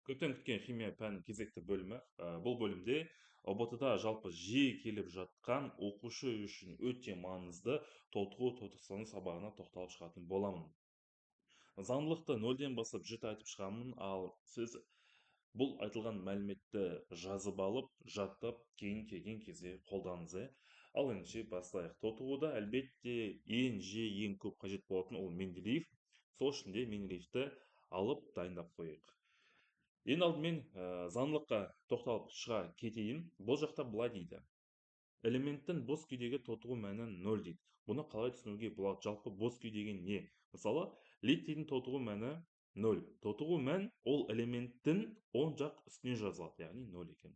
Көптен күткен химия пәнінің кезекті бөлімі. Бұл бөлімде ұбт-да жалпы жиі келіп жатқан оқушы үшін өте маңызды толтыру толтырсаны сабағына тоқталып шығатын боламын. Заңдылықты нөлден басып жіті айтып шығамын, ал сіз бұл айтылған мәліметті жазып алып, жаттап, кейін келген кезде қолданыңыз. Ал ендеше бастайық. Толтыруда әлбетте ең көп қажет болатын ол Менделеев. Сол үшін де Менделеевті алып дайындап қойық. Ең алдымен заңдылыққа тоқталып шыға кетейін. Бұл жақта былай дейді: элементтің бос күйдегі толтыру мәні 0 дейді. Бұны қалай түсінуге болады? Жалпы бос күй деген не? Мысалы, литийдің толтыру мәні 0. Толтыру мән ол элементтің оң жақ үстіне жазылады, яғни 0 екен.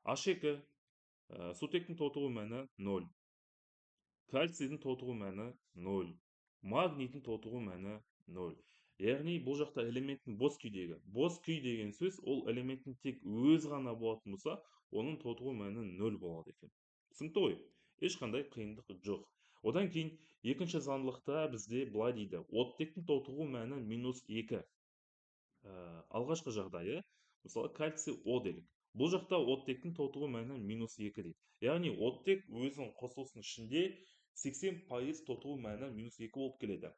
H2 сутектің толтыру мәні 0. Кальцийдің толтыру мәні 0. Магнийдің толтыру мәні 0. Яғни бұл жақта элементтің бос күйдегі. Бос күй деген сөз ол элементтің тек өз ғана болатын болса, оның толтыру мәні 0 болады екен. Түсінікті ғой? Ешқандай қиындық жоқ. Одан кейін екінші заңдылықта бізде былай дейді: оттектің толтыру мәні -2. Алғашқы жағдайы, мысалы кальций О делік. Бұл жақта оттектің толтыру мәні -2 дейді. Яғни оттек өзінің қосылысының ішінде 80% толтыру мәні -2 болып келеді.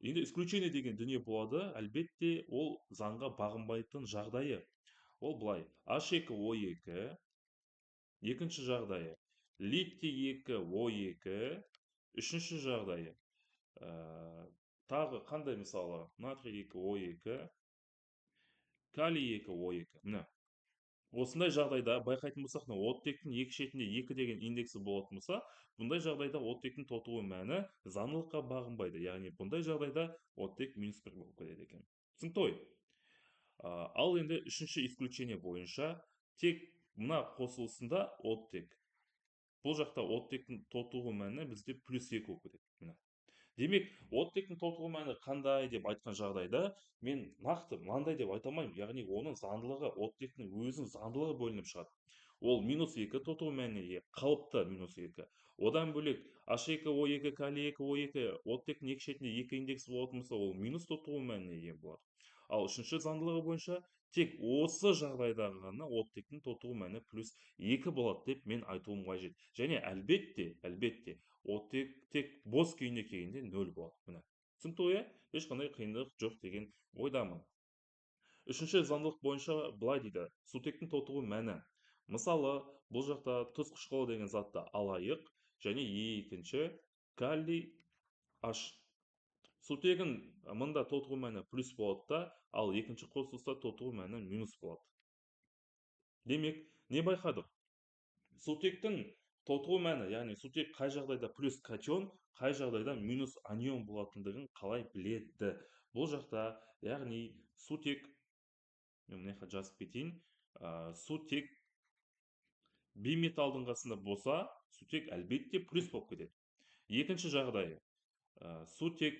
Енді исключение деген дүние болады, әлбетте ол заңға бағынбайтын жағдайы. Ол былай: H2O2, екінші жағдайы литий 2 O2, үшінші жағдайы тағы қандай, мысалы натрий 2 O2, калий 2 O2. Міне осындай жағдайда байқайтын болсақ, оттектің екі шетінде 2 деген индексі болатын болса, бұндай жағдайда оттектің толтыру мәні заңдылыққа бағынбайды. Яғни бұндай жағдайда оттек -1 болып келеді екен. Түсінікті ғой? Ал енді үшінші исключение бойынша тек мына қосылысында оттек. Бұл жақта оттектің толтыру мәні бізде +2 болып кетеді. Міне. Демек, оттектің толтыру мәні қандай деп айтқан жағдайда, мен нақты мынандай деп айта алмаймын. Яғни оның заңдылығы, оттектің өзінің заңдылығы бөлініп шығады. Ол -2 толтыру мәніне ие, қалыпты -2. Одан бөлек H2O2, калий 2 O2 оттектің екі шетінде 2 индексі болатын болса, ол минус толтыру мәніне ие болады. Ал үшінші заңдылығы бойынша тек осы жағдайда ғана оттектің толтыру мәні +2 болады деп мен айтуым қажет. Және әлбетте оттек тек бос күйіне келгенде 0 болады. Міне. Түсінікті ғой? Ешқандай қиындық жоқ деген ойдамын. Үшінші заңдылық бойынша былай дейді: сутектің толтыру мәні. Мысалы, бұл жақта тұз қышқылы деген затты алайық, және екінші калий H. Сутегін мында толтыру мәні плюс болады да, ал екінші қосылыста толтыру мәні минус болады. Демек, не байқадық? Сутектің толтыру мәні, яғни сутек қай жағдайда плюс катион, қай жағдайда минус анион болатындығын қалай біледі? Бұл жақта, яғни сутек, мен мына жаққа жазып кетейін, сутек бейметалдың қасында болса, сутек әлбетте плюс болып кетеді. Екінші жағдайы, сутек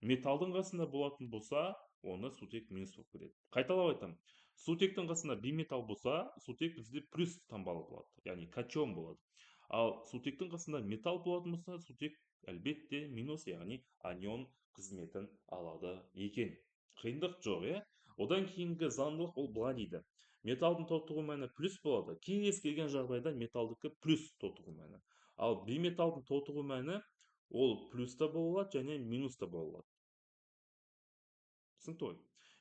металдың қасында болатын болса, оны сутек минус болып кетеді. Қайталап айтамын: сутектің қасында бейметал болса, сутек бізде плюс таңбалы болады, яғни катион болады. Ал сутектің қасында металл болатын болса, сутек әлбетте минус, яғни анион қызметін алады екен. Қиындық жоқ, е? Одан кейінгі заңдылық ол былай дейді: металдың толтыру мәні плюс болады. Кез келген жағдайда металдікі плюс толтыру мәні. Ал бейметалдың толтыру мәні ол плюс та бола алады, және минус та бола алады. Түсінікті ғой?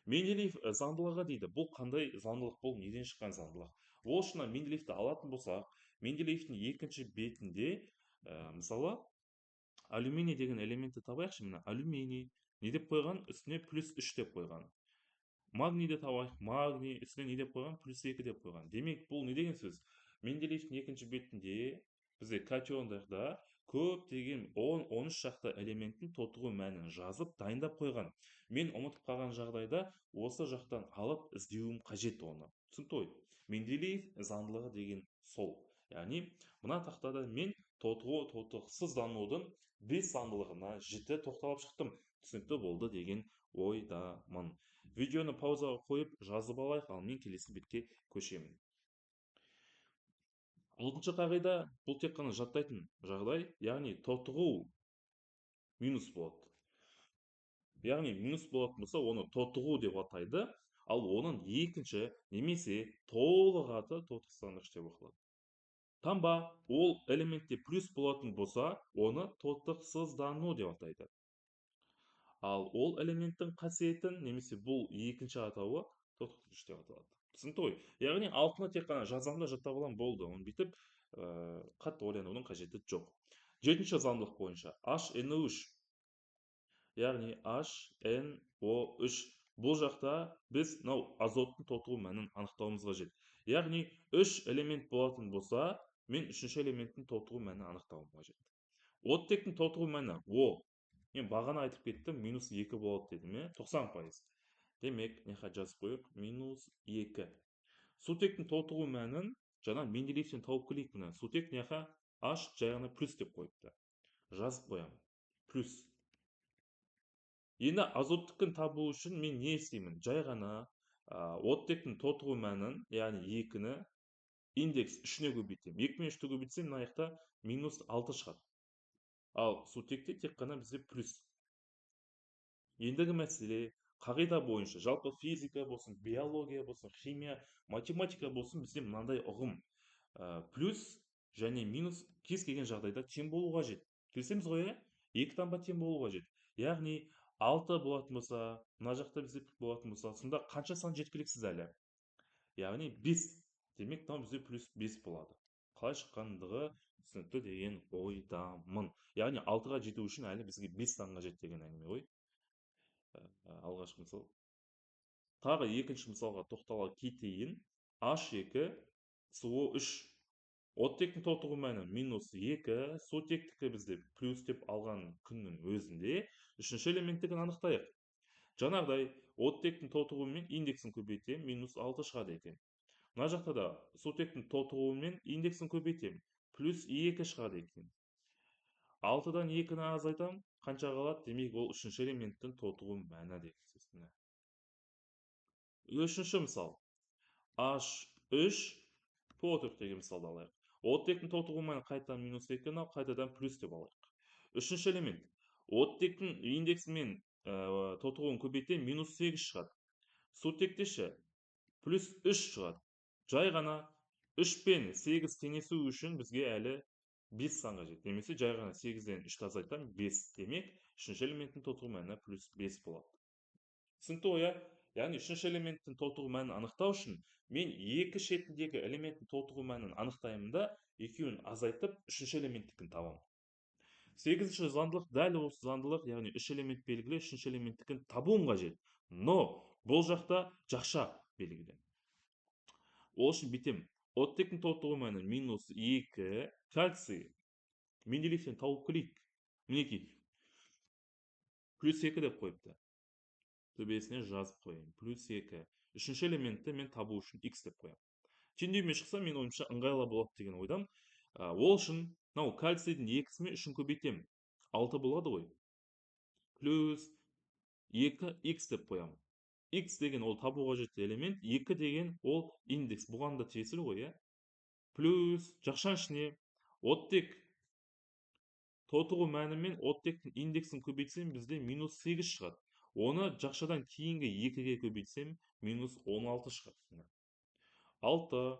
Менделеев заңдылығы дейді. Бұл қандай заңдылық? Бұл неден шыққан заңдылық? Ол үшін Менделеевті алатын болсақ, Менделеевтің екінші бетінде, мысалы, алюминий деген элементті табайықшы. Міне алюминий не деп қойған? Үстіне +3 деп қойған. Магнийді табайық. Магний үстіне не деп қойған? +2 деп қойған. Демек, бұл не деген сөз? Менделеевтің екінші бетінде бізде катиондарда көптеген 13 шақты элементтің толтыру мәнін жазып дайындап қойған. Мен ұмытып қалған жағдайда осы жақтан алып іздеуім қажет оны. Түсінікті ғой? Менделеев заңдылығы деген сол. Яғни, мына тақтада мен толтырықсызданудың 5 заңдылығына жіті тоқталып шықтым. Түсінікті болды деген ойдамын. Видеоны паузаға қойып жазып алайық, ал мен келесі бетке көшемін. Алтыншы қағида, бұл тек қана жаттайтын жағдай, яғни толтыру минус болады. Яғни минус болатын болса, оны толтыру деп атайды. Ал оның екінші немесе толық аты тотықсандырғыш деп оқылады. Таңба ол элементте плюс болатын болса, оны тотықсыздану деп атайды. Ал ол элементтің қасиетін немесе бұл екінші атауы тотықсыздық деп аталады. Түсінікті ғой? Яғни алтыны тек қана жазамын да жаттап аламын, болды. Оны бүйтіп қатты ойланудың қажеті жоқ. Жетінші заңдылық бойынша HNO3, яғни HNO3, бұл жақта біз мынау азоттың тотығу мәнін анықтауымыз қажет. Яғни 3 элемент болатын болса, мен үшінші элементтің тотығу мәнін анықтауым қажет. Оттектің тотығу мәні О. Мен бағана айтып кеттім, -2 болады дедім, 90%. Демек, неқа жазып қойық, -2. Сутектің тотығу мәнін жаңа Менделеевтен тауып келейік мына. Сутек неқа H жай ғана плюс деп қойыпты. Жазып қоямын. Плюс. Енді азоттікін табу үшін мен не істеймін? Жай ғана оттектің тотығу мәнін, яғни 2-ні индекс 3-не көбейтемін. 2 мен 3-ті көбейтсем, мына жақта -6 шығады. Ал сутекте тек қана бізде плюс. Ендігі мәселе қағида бойынша, жалпы физика болсын, биология болсын, химия, математика болсын, бізде мынандай ұғым. Плюс және минус кез келген жағдайда тең болу қажет. Келісеміз ғой, иә? Екі таңба тең болу қажет. Яғни 6 болатын болса, мына жақта бізде болатын болса, сонда қанша сан жеткіліксіз әлі? Яғни 5. Демек, мынау бізде плюс 5 болады. Қалай шыққандығы түсінікті деген ойдамын. Яғни 6-ға жету үшін әлі бізге 5 санға жет деген әңгіме ғой. Алғашқы мысал. Тағы екінші мысалға тоқтала кетейін. H2SO3. Оттектің тотығу мәні -2, сутектікі бізде плюс деп алған күннің өзінде үшінші элементтігін анықтайық. Жаңағыдай оттектің тотығуымен индексін көбейтем, -6 шығады екен. Мына жақта да сутектің тотығуымен индексін көбейтем, +2 шығады екен. 6-дан 2-ні азайтам, қанша қалады? Демек, ол үшінші элементтің тотығу мәні деген сөз. Үшінші мысал. H3 по4 деген мысалды алайық. Оттектің тотығу мәні қайтадан -2, қайтадан плюс деп алайық. Үшінші элемент. Оттектің индексімен тотығуын көбейтем, -8 шығады. Сутектеші +3 шығады. Жай ғана 3 пен 8 теңесу үшін бізге әлі 5 санға жет. Немесе жай ғана 8-ден 3-ті азайтсам 5. Демек, үшінші элементтің тотығу мәні +5 болады. Түсінікті ғой, яғни үшінші элементтің тотығу мәнін анықтау үшін мен екі шетіндегі элементтің тотығу мәнін анықтаймын да, екеуін азайтып, үшінші элементтікін табамын. 8-ші заңдылық дәл осы заңдылық, яғни 3 элемент белгілі, үшінші элементтікін табуым қажет. Но бұл жақта жақша белгілі. Ол үшін бүйтем. Оттектің тотығу мәні -2, кальций Менделеевтен тауып келейік. Мінекей, +2 деп қойыпты. Төбесіне жазып қояйын. +2. Үшінші элементті мен табу үшін x деп қоямын. Теңдеумен шықса, мен ойымша ыңғайлы болады деген ойдам. Ол үшін мынау кальцийдің 2-сі мен 3-ін көбейтем. 6 болады ғой. +2x деп қоямын. X деген ол табу қажетті элемент, 2 деген ол индекс. Бұған да тиесілі ғой, иә? Плюс жақшаның ішіне оттек тотығу мәнімен оттектің индексін көбейтсем, бізде -8 шығады. Оны жақшадан кейінгі 2-ге көбейтсем, -16 шығады. 6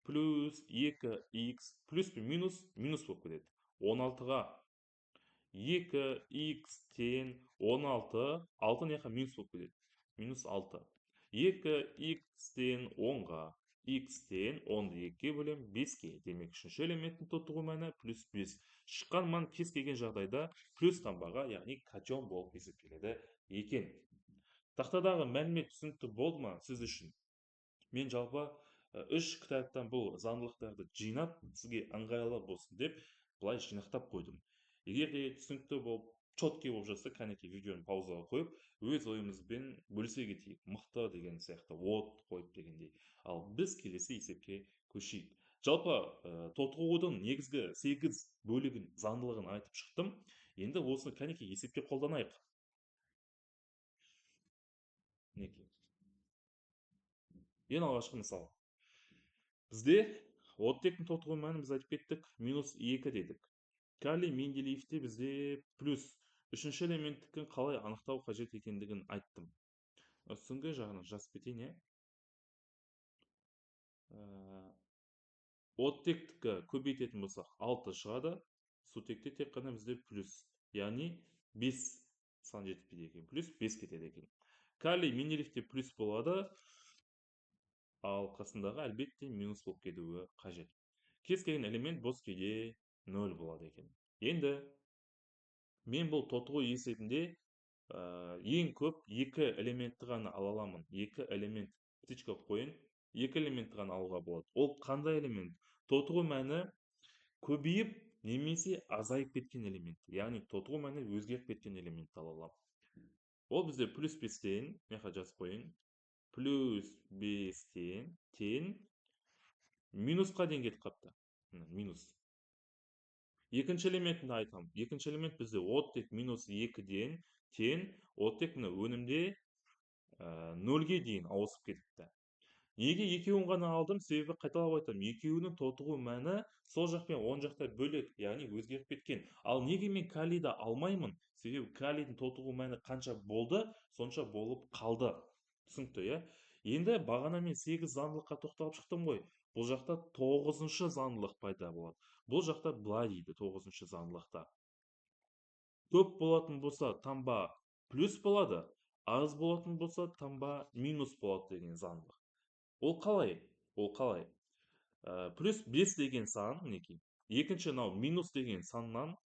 плюс 2x плюс пен минус болып кетеді. 16-ға 2x-тен 16, 6 неқа минус болып кетеді. -6. 2x-тен 10-ға x-тен 10-ды 2-ге бөлем 5-ге. Демек, үшінші элементтің тотығу мәні +5. Шыққан мән кез келген жағдайда плюс таңбаға, яғни катион болып есептеледі екен. Тақтадағы мәлімет түсінікті болды ма сіз үшін? Мен жалпы 3 кітаптан бұл заңдылықтарды жинап, сізге ыңғайлы болсын деп, былай жинақтап қойдым. Егер де түсінікті болып, четкий болып жатса, кәнекей видеоны паузаға қойып, өз ойымызбен бөлісе кетейік. Мықты деген сияқты, от қойып дегендей. Ал біз келесі есепке көшейік. Жалпы тотығудың негізгі 8 бөлігін, заңдылығын айтып шықтым. Енді осыны кәнекей есепке қолданайық. Мінекей. Ең алғашқы мысал. Бізде оттектің тотығу мәнін біз айтып кеттік, -2 дедік. Калий Менделеевте бізде плюс. Үшінші элементтікін қалай анықтау қажет екендігін айттым. үстіңгі жағына жазып кетейін, иә. Ә, оттектікі көбейтетін болсақ 6 шығады, сутекте тек қана бізде плюс, яғни 5 сан жетіспейді екен, плюс 5 кетеді екен. Калий минералдте плюс болады, ал қасындағы әлбетте минус болып кетуі қажет. Кез келген элемент бос күйде 0 болады екен. Енді мен бұл тотығу есебінде ең көп 2 элементті ғана ала аламын. 2 элемент птичка қойын, 2 элементті ғана алуға болады. Ол қандай элемент? Тотығу мәні көбейіп немесе азайып кеткен элемент. Яғни тотығу мәні өзгеріп кеткен элементті ала аламын. Ол бізде плюс 5-тен, меха жазып қойын, плюс 5-тен тең минусқа дейін кетіп қапты. Минус. Екінші элементті айтам. Екінші элемент бізде оттек минус 2-ден тең оттек мына өнімде 0-ге дейін ауысып кетіпті. Неге екеуін ғана алдым? Себебі қайталап айтамын, екеуінің тотығу мәні сол жақ пен оң жақта бөлек, яғни өзгеріп кеткен. Ал неге мен калийді алмаймын? Себебі калийдің тотығу мәні қанша болды, сонша болып қалды. Түсінікті, иә? Енді бағана мен 8 заңдылыққа тоқталып шықтым ғой. Бұл жақта 9-шы заңдылық пайда болады. Бұл жақта былай дейді 9-шы заңдылықта. Көп болатын болса, таңба плюс болады, аз болатын болса, таңба минус болады деген заңдылық. Ол қалай? Ол қалай? Плюс 5 деген сан, мінекей. Екінші мынау минус деген саннан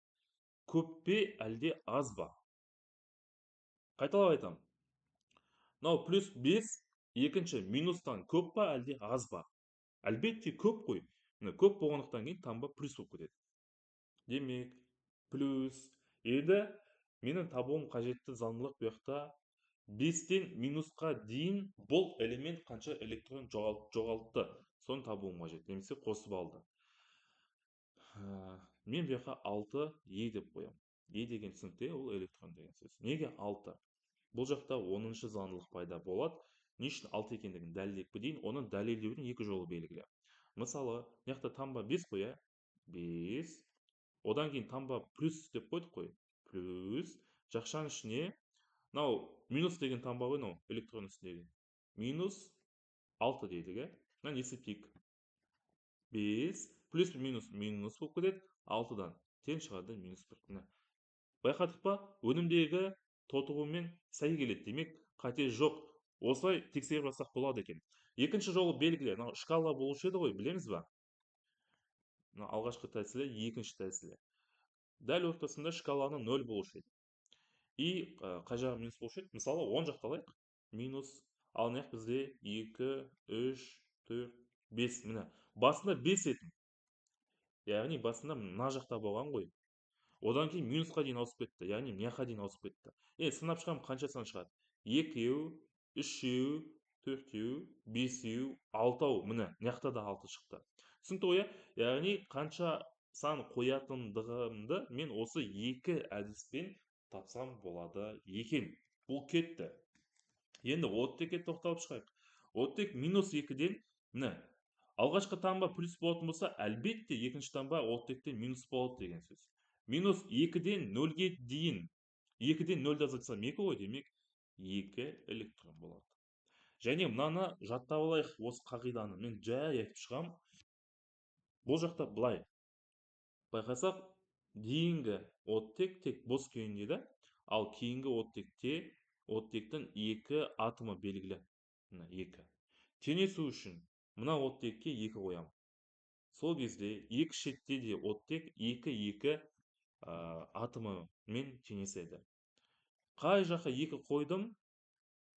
көп пе әлде аз ба? Қайталап айтамын. Мынау плюс 5, екінші минустан көп па әлде аз ба? Әлбетте көп қой. Міне көп болғандықтан кейін таңба плюс болып кетеді. Демек, плюс. Енді менің табуым қажетті заңдылық бұл жақта 5-тен минусқа дейін бұл элемент қанша электрон жоғалтты. Соны табуым қажет, немесе қосып алды. Мен бұл жаққа 6 Е деп қоямын. Е деген түсінікте ол электрон деген сөз. Неге 6? Бұл жақта 10-шы заңдылық пайда болады. Не үшін 6 екендігін дәлелдеп кетейін, оны дәлелдеудің екі жолы белгілі. Мысалы, мына жақта таңба 5 қой, 5. Одан кейін таңба плюс деп қойдық қой. Плюс. Жақшаның ішіне мынау минус деген таңба ғой, мынау электрон үстіндегі. Минус 6 дейдік, иә? Мынаны есептейік. 5 плюс минус минус болып кетеді. 6-дан тең шығады минус 1. Міне. Байқадық па? Өнімдегі тотығумен сай келеді. Демек, қате жоқ. Осылай тексеріп алсақ болады екен. Екінші жолы белгілі. Мынау шкала болушы еді ғой, білеміз ба? Мына алғашқы тәсілі, екінші тәсілі. Дәл ортасында шкаланың 0 болушы еді. И қай жағы минус болушы еді? Мысалы, 10 жақты алайық. Минус. Ал мына бізде 2, 3, 4, 5. Міне. Басында 5 еді. Яғни басында мына жақта болған ғой. Одан кейін минусқа дейін ауысып кетті, яғни мына дейін ауысып кетті. Сынап шығамын, қанша сан шығады? 2, 3, 4, 5, 6. Міне, мына да 6 шықты. Түсінікті ғой, яғни қанша сан қоятындығымды мен осы екі әдіспен тапсам болады екен. Бұл кетті. Енді оттекке тоқталып шығайық. Оттек минус 2-ден, міне, алғашқы таңба плюс болатын болса, әлбетте екінші таңба оттектен минус болады деген сөз. Минус 2-ден 0-ге дейін. 2-ден 0-ді азайтсам 2 ғой, демек 2 электрон болады. Және мынаны жаттап алайық, осы қағиданы мен жай айтып шығам. Бұл жақта былай. Байқасақ, дейінгі оттек тек бос күйінде, ал кейінгі оттекте оттектің 2 атомы белгілі. Мына 2. Теңесу үшін мына оттекке 2 қоямын. Сол кезде екі шетте де оттек 2-2 атомымен теңеседі. Қай жаққа 2 қойдым,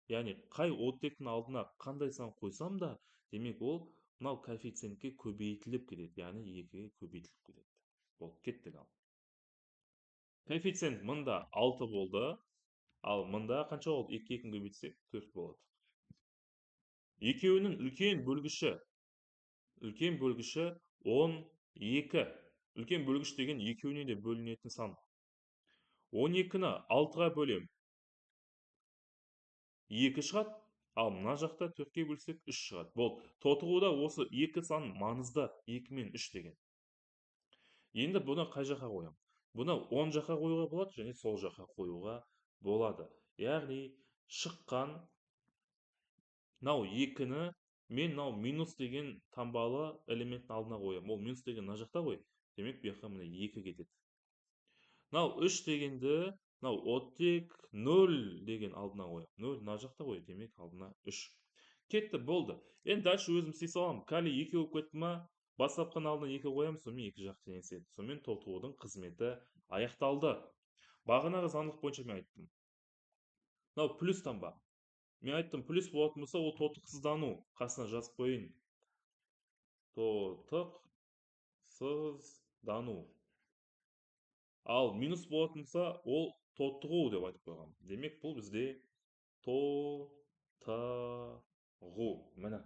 яғни қай оттектің алдына қандай сан қойсам да, демек ол мынау коэффициентке көбейтіліп кетеді, яғни 2-ге көбейтіліп кетеді. Болып кеттік ал. Коэффициент мында 6 болды, ал мында қанша болды? 2-2 көбейтсек 4 болады. Екеуінің үлкен бөлгіші 12. Үлкен бөлгіш деген екеуіне де бөлінетін сан. 12-ні 6-ға бөлем. 2 шығады, ал мына жақта 4-ке бөлсек 3 шығады. Болды. Тотығуда осы 2 сан маңызды, 2 мен 3 деген. Енді бұны қай жаққа қоям? Бұны 10 жаққа қоюға болады, және сол жаққа қоюға болады. Яғни шыққан мынау 2-ні мен мынау минус деген таңбалы элементтің алдына қоямын. Ол минус деген мына жақта ғой. Демек, бұл жаққа міне 2 кетеді. Мынау 3 дегенді мынау оттек 0 деген алдына қоямын. 0 мына жақта ғой. Демек, алдына 3. Кетті, болды. Енді дальше өзім істей саламын. Калий 2 болып кетті ма? Бастапқының алдына 2 қоямын, сонымен 2 жақ теңеседі. Сонымен толтырудың қызметі аяқталды. Бағанағы заңдылық бойынша мен айттым. Мынау плюс таңба. Мен айттым, плюс болатын болса, ол тотықсыздану. Қасына жазып қойын. Тотықсыздану. Ал минус болатын болса, ол тотығу деп айтып қойғам. Демек, бұл бізде тотығу. Міне.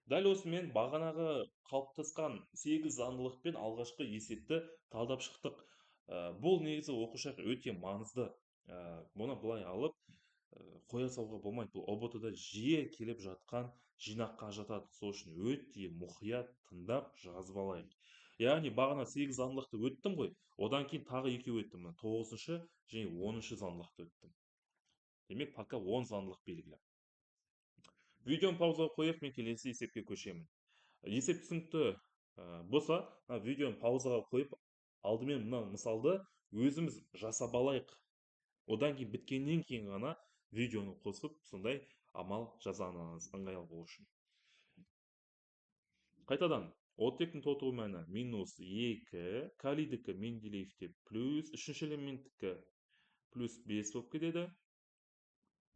Дәл осымен бағанағы қалыптасқан 8 заңдылықпен алғашқы есепті талдап шықтық. Бұл негізі оқушыға өте маңызды. Бұны былай алып қоя салуға болмайды. Бұл ұбт-да жиі келіп жатқан жинаққа жатады. Сол үшін өте мұқият тыңдап жазып алайық. Яғни бағана 8 заңдылықты өттім ғой. Одан кейін тағы 2 өттім. 9-шы және 10-шы заңдылықты өттім. Демек, пока 10 заңдылық белгілі. Видеоны паузаға қойып, мен келесі есепке көшемін. Есеп түсінікті болса, видеоны паузаға қойып, алдымен мына мысалды өзіміз жасап алайық. Одан кейін біткеннен кейін ғана видеоны қосып, сондай амал жазаңыз ыңғайлы болу үшін. Қайтадан, оттектің тотығу мәні минус 2, калийдікі Менделеевте плюс, үшінші элементтікі плюс 5 болып кетеді.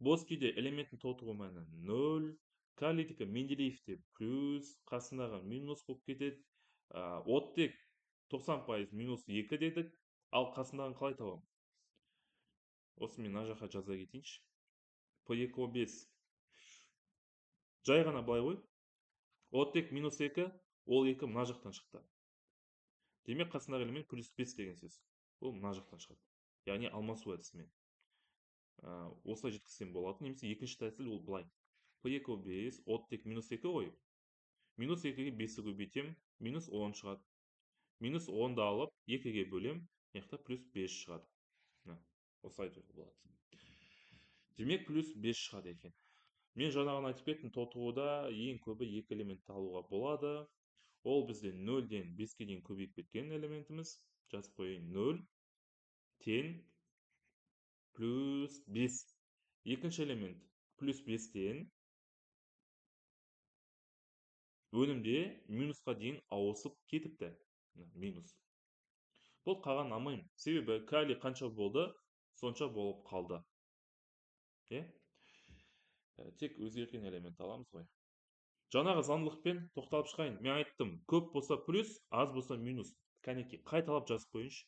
Бос күйде элементтің тотығу мәні 0, калийдікі Менделеевте плюс, қасындағы минус болып кетеді. Оттек 90% минус 2 дедік, ал қасындағын қалай табамын? Осы мен мына жаққа жаза кетейінші. P2O 5. Жай ғана былай ғой. Оттек минус 2, ол 2 мына жақтан шықты. Демек, қасындағы элемент плюс 5 деген сөз. Ол мына жақтан шығады. Яғни алмасу әдісімен. Осылай жеткізсем болады. Немесе екінші тәсіл ол былай. P2O 5, оттек минус 2 ғой. Минус 2-ге 5-і көбейтем, минус 10 шығады. Минус 10-ды алып, 2-ге бөлем, яқта плюс 5 шығады. Осылай айтуға болады. Демек, плюс 5 шығады екен. Мен жаңағын айтып кеттім, тотығуда ең көбі 2 элементті алуға болады. Ол бізде 0-ден 5-ке дейін көбейіп кеткен элементіміз. Жазып қойын 0 тең плюс 5. Екінші элемент плюс 5-тен өнімде минусқа дейін ауысып кетіпті. Минус. Бұл қаған алмаймын. Себебі калий қанша болды, сонша болып қалды. Тек өзгерген элемент аламыз ғой. Жаңағы заңдылықпен тоқталып шығайын. Мен айттым, көп болса плюс, аз болса минус. Кәнекей, қайталап жазып қойыншы.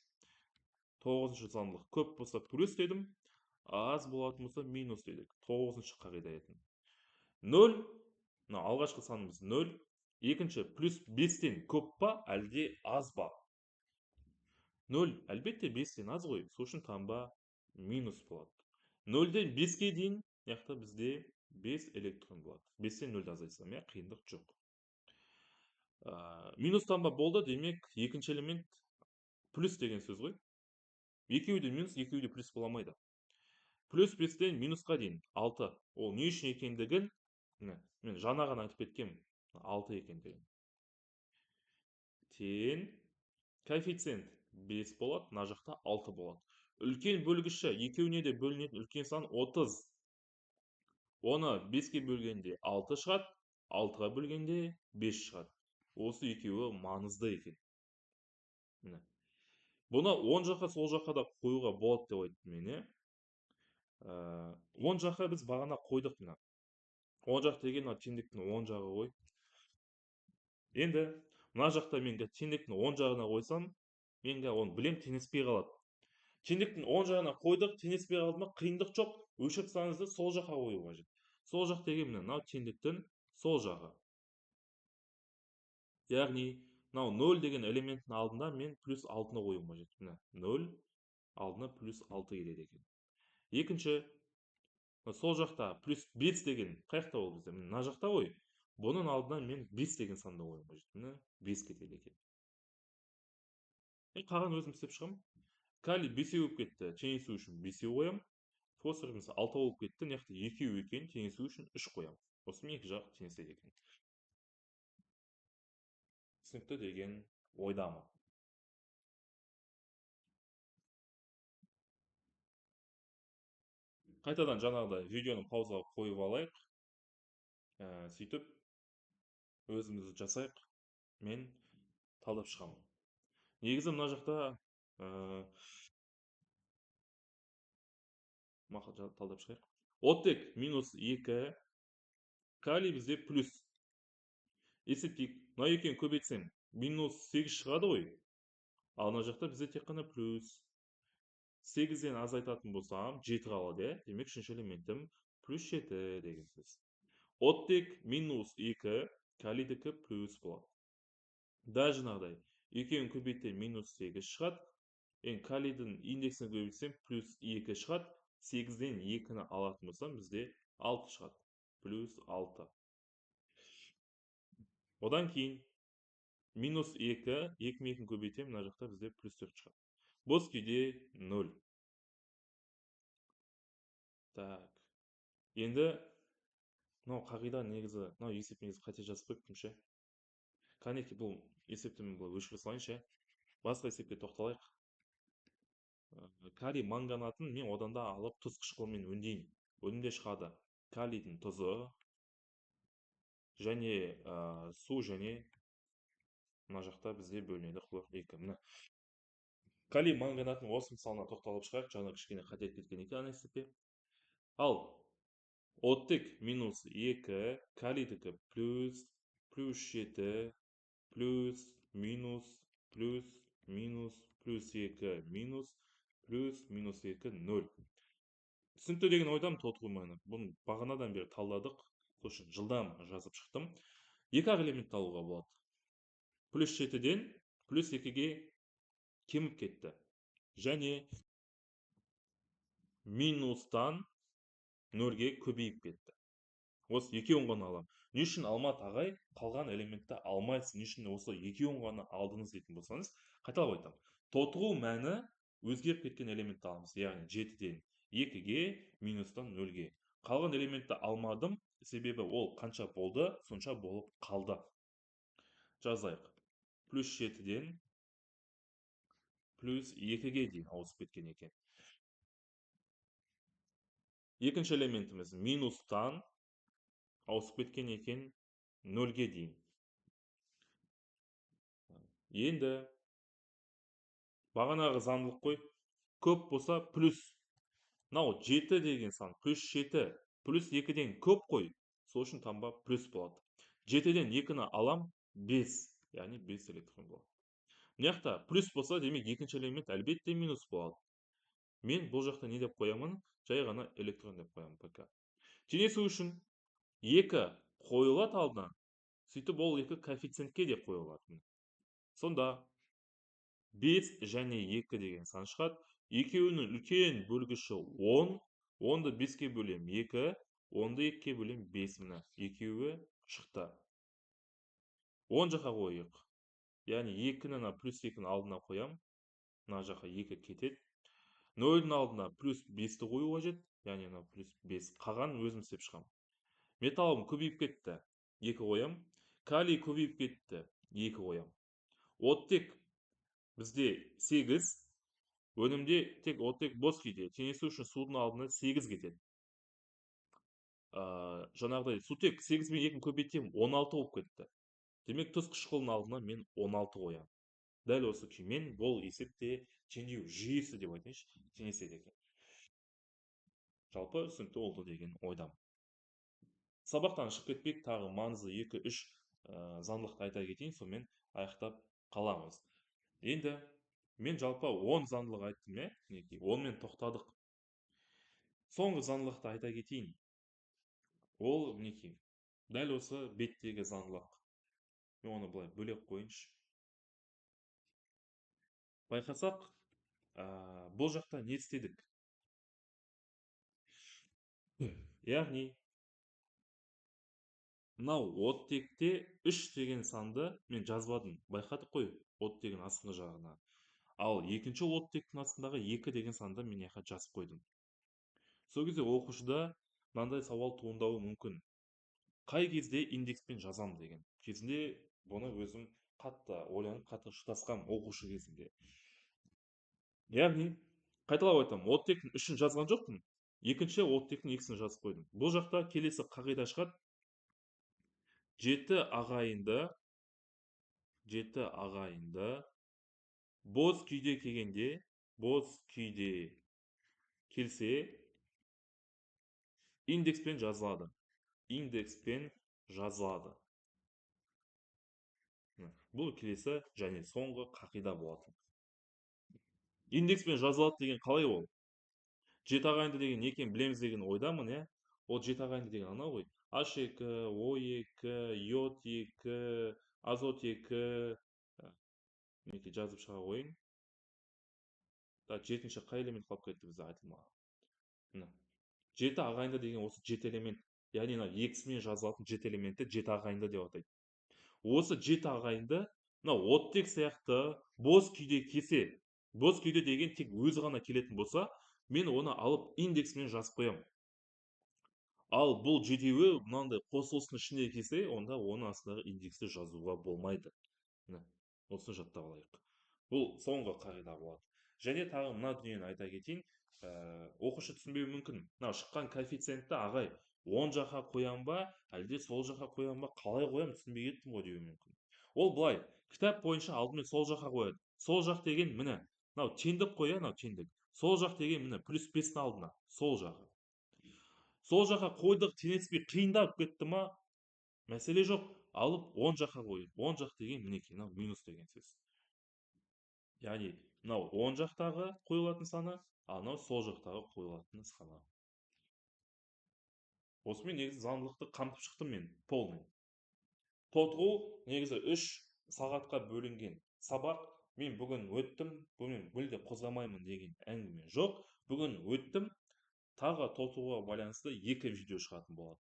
9-шы заңдылық. Көп болса плюс дедім, аз болатын болса минус дедік. 9-шы қағида етін. 0, алғашқы санымыз 0. Екінші, плюс 5-тен көп па, әлде аз ба? 0, әлбетте 5-тен аз ғой, сол үшін таңба минус болады. 0-ден 5-ке дейін, яқта бізде 5 электрон болады. 5-тен 0-ді азайтсам, қиындық жоқ. Минус таңба болды, демек, екінші элемент плюс деген сөз ғой. Екеуі де минус, екеуі де плюс боламайды. Плюс 5-тен минусқа дейін 6. Ол не үшін екендігін, мен жаңағын айтып кеткем, 6 екендігін. Тең коэффициент 5 болады, мына жақта 6 болады. Үлкен бөлгіші екеуіне де бөлінетін үлкен сан 30. Оны 5-ке бөлгенде 6 шығады, 6-ға бөлгенде 5 шығады. Осы екеуі маңызды екен. Бұны 10 жаққа сол жаққа да қоюға болады деп айттым мен. 10 жаққа біз бағана қойдық мына. 10 жақ деген теңдіктің 10 жағы ғой. Енді мына жақта менге теңдіктің 10 жағына қойсам, менге оны білем, теңеспей қалады. Теңдіктің 10 жағына қойдық, теңеспей қалды ма, қиындық жоқ. Өшіріп саныңызды сол жаққа қою қажет. Сол жақ деген мынау теңдіктің сол жағы. Яғни, мынау 0 деген элементтің алдында мен плюс 6-ны қоюым қажет. 0 алдына плюс 6 келеді екен. Екінші, сол жақта плюс 5 деген қаяқта ол бізде? Мына жақта ғой. Бұның алдына мен 5 деген санды қоюым қажет. 5 кетеді екен. Қаған өзім істеп шығам. Калий 5 болып кетті. Теңесу үшін 5 қоям. фосфор мысалы 6 болып кетті, мына жақта екеу екен, теңесу үшін 3 қоямын. Осымен екі жақ теңеседі екен. Түсінікті деген ойдамын. Қайтадан жаңағыдай видеоны паузаға қойып алайық. Сөйтіп өзімізді жасайық. Мен талдап шығамын. Негізі мына жақта талдап шығайық. Оттек минус 2, калий бізде плюс. Есептейік. Мына екеуін көбейтсем, минус 8 шығады ғой. Ал мына жақта бізде тек қана плюс. 8-ден азайтатын болсам, 7 қалады, иә? Демек, үшінші элементім плюс 7 деген сөз. Оттек минус 2, калийдікі плюс болады. Даже жаңағыдай, екеуін көбейтсем минус 8 шығады. Калийдің индексін көбейтсем плюс 2 шығады. 8-ден 2-ні алатын болсам, бізде 6 шығады. Плюс 6. Одан кейін минус 2, 2-2 көбейтем, мына жақта бізде плюс 4 шығады. Бос күйде 0. Так. Енді, мынау қағида негізі, мынау есеп негізі қате жазып қойыппын ше. Кәнекей бұл есепті мен былай өшіре салайыншы. Басқа есепке тоқталайық. Калий манганатын мен одан да алып тұз қышқылымен өңдеймін. Өнімде шығады калийдің тұзы және су және мына жақта бізде бөлінеді хлор 2. Міне. Калий манганатын осы мысалына тоқталып шығайық. Жаңа кішкене қате кеткен екен ана есепте. Ал оттек минус 2, калийдікі плюс 7, плюс, минус, плюс, минус, плюс 2, минус, плюс, минус 2, 0. Түсінікті деген ойдамын толтырмайны. Бұны бағанадан бері талдадық. Сосын жылдам жазып шықтым. Екі ақ элементті алуға болады. Плюс 7-ден плюс 2-ге кеміп кетті. Және минустан 0-ге көбейіп кетті. Осы екеуін ғана алам. Не үшін алмат ағай қалған элементті алмайсыз? Не үшін осы екеуін ғана алдыңыз дейтін болсаңыз, қайталап айтамын. Толтыру мәні өзгеріп кеткен элементті аламыз. Яғни 7-ден 2-ге, минустан 0-ге. Қалған элементті алмадым, себебі ол қанша болды, сонша болып қалды. Жазайық. Плюс 7-ден плюс 2-ге дейін ауысып кеткен екен. Екінші элементіміз минустан ауысып кеткен екен 0-ге дейін. Енді бағанағы заңдылық қой. Көп болса плюс. Мынау 7 деген сан плюс 7 плюс 2-ден көп қой. Сол үшін таңба плюс болады. 7-ден 2-ні алам 5. Яғни 5 электрон болады. Мына жақта плюс болса, демек екінші элемент әлбетте минус болады. Мен бұл жақта не деп қоямын? Жай ғана электрон деп қоямын ПК. Теңесу үшін 2 қойылады алдына. Сөйтіп ол 2 коэффициентке де қойылады. Сонда 5 және 2 деген сан шығады. Екеуінің үлкен бөлгіші 10. 10-ды 5-ке бөлем 2. 10-ды 2-ке бөлем 5. Міне, екеуі шықты. 10 жаққа қойық. Яғни 2-ні плюс 2-ні алдына қоям. Мына жаққа 2 кетеді. 0-дің алдына плюс 5-ті қою қажет. Яғни плюс 5. Қаған өзім істеп шығам. Металлым көбейіп кетті. 2 қоям. Калий көбейіп кетті. 2 қоям. Оттек бізде 8. Өнімде тек оттек бос күйде. Теңесу үшін судың алдына 8 кетеді. Жаңағыдай сутек 8 мен 2-ні көбейтсем 16 болып кетті. Демек тұз қышқылының алдына мен 16 қоям. Дәл осы күймен бұл есепте теңеу жүйесі деп айтайыншы, теңеседі екен. Жалпы түсінікті болды деген ойдам. Сабақтан шығып кетпек, тағы маңызды 2-3 заңдылықты айта кетейін, сонымен аяқтап қаламыз. Енді мен жалпы 10 заңдылық айттым, иә? 10-мен тоқтадық. Соңғы заңдылықты айта кетейін. Ол мінекей. Дәл осы беттегі заңдылық. Мен оны былай бөлек қойыншы. Байқасақ, бұл жақта не істедік? Яғни, мынау оттекте 3 деген санды мен жазбадым. Байқадық қой, оттегін астыңғы жағына. Ал екінші оттектің астындағы 2 деген санды мен яққа жазып қойдым. сол кезде оқушыда мынандай сауал туындауы мүмкін: қай кезде индекспен жазам деген кезінде бұны өзім қатты ойланып қатты шыдасқам оқушы кезінде. Яғни қайталап айтамын, оттектің үшін жазған жоқпын, екінші оттектің екісін жазып қойдым. Бұл жақта келесі қағида шығады: жеті ағайынды боз күйде келсе индекспен жазылады. Бұл келесі және соңғы қағида болатын. Индекспен жазылады деген қалай ол? Жеті ағайынды деген не екенін білеміз деген ойдамын, иә. Ол жеті ағайынды деген анау ғой: H2, O2, йод 2, азот 2, мінекей жазып шыға қойын. Жетінші қай элемент қалып кетті бізде айтылмаған. Жеті ағайынды деген осы жеті элемент, яғни мына екісімен жазылатын жеті элементті жеті ағайынды деп атайды. Осы жеті ағайынды мынау оттек сияқты боз күйде келсе, боз күйде деген тек өзі ғана келетін болса, мен оны алып индексімен жазып қоямын. Ал бұл жетеуі мынандай қосылыстың ішінде келсе, онда оның астындағы индексті жазуға болмайды. Осыны жаттап алайық. Бұл соңғы қағида болады. Және тағы мына дүниені айта кетейін. Оқушы түсінбеуі мүмкін: мынау шыққан коэффициентті ағай оң жаққа қоям ба, әлде сол жаққа қоям ба, қалай қоям, түсінбей кеттім ғой деуі мүмкін. Ол былай, кітап бойынша алдымен сол жаққа қояды. Сол жақ деген міне, мынау теңдік қой, мынау теңдік. Сол жақ деген міне плюс 5-ті алдына, сол жағы. Сол жаққа қойдық, теңеспей қиындап кетті ма, мәселе жоқ, алып оң жаққа қойдық. Оң жақ деген мінекей, мынау минус деген сөз. Яғни мынау оң жақтағы қойылатын саны, ал мынау сол жақтағы қойылатын саны. Осымен негізі заңдылықты қамтып шықтым мен, полный. Тотығу негізі 3 сағатқа бөлінген сабақ. Мен бүгін өттім, бүгін мүлде қозғамаймын деген әңгіме жоқ. Бүгін өттім, тағы тотығуға байланысты 2 видео шығатын болады.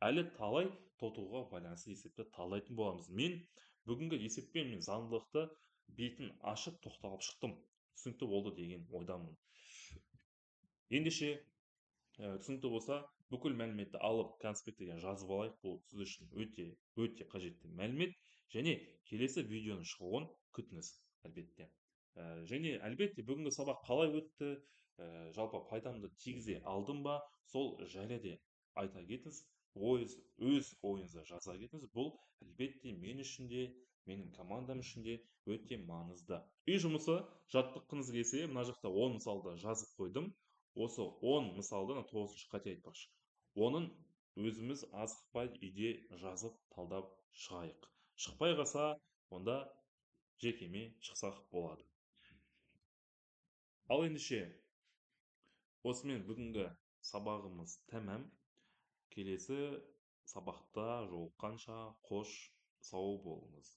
Әлі талай тотығуға байланысты есепті талдайтын боламыз. Мен бүгінгі есеппен мен заңдылықты бетін ашып тоқталып шықтым. Түсінікті болды деген ойдамын. Ендеше түсінікті болса, бүкіл мәліметті алып конспектіге жазып алайық. Бұл сіз үшін өте қажетті мәлімет. Және келесі видеоның шығуын күтіңіз, әлбетте. Және әлбетте бүгінгі сабақ қалай өтті, жалпы пайдамды тигізе алдым ба, сол жайлы де айта кетіңіз. Өз ойыңызды жаза кетіңіз. Бұл әлбетте мен үшін де, менің командам үшін де өте маңызды. Үй жұмысы жаттыққыңыз келсе, мына жақта 10 мысалды жазып қойдым. Осы 10 мысалды 9-шы қате айтпақшы. Оның өзіміз азықпай үйде жазып талдап шығайық. Шықпай қалса, онда жекеме шықсақ болады. Ал ендеше, осымен бүгінгі сабағымыз тәмам. Келесі сабақта жолыққанша қош сау болыңыз.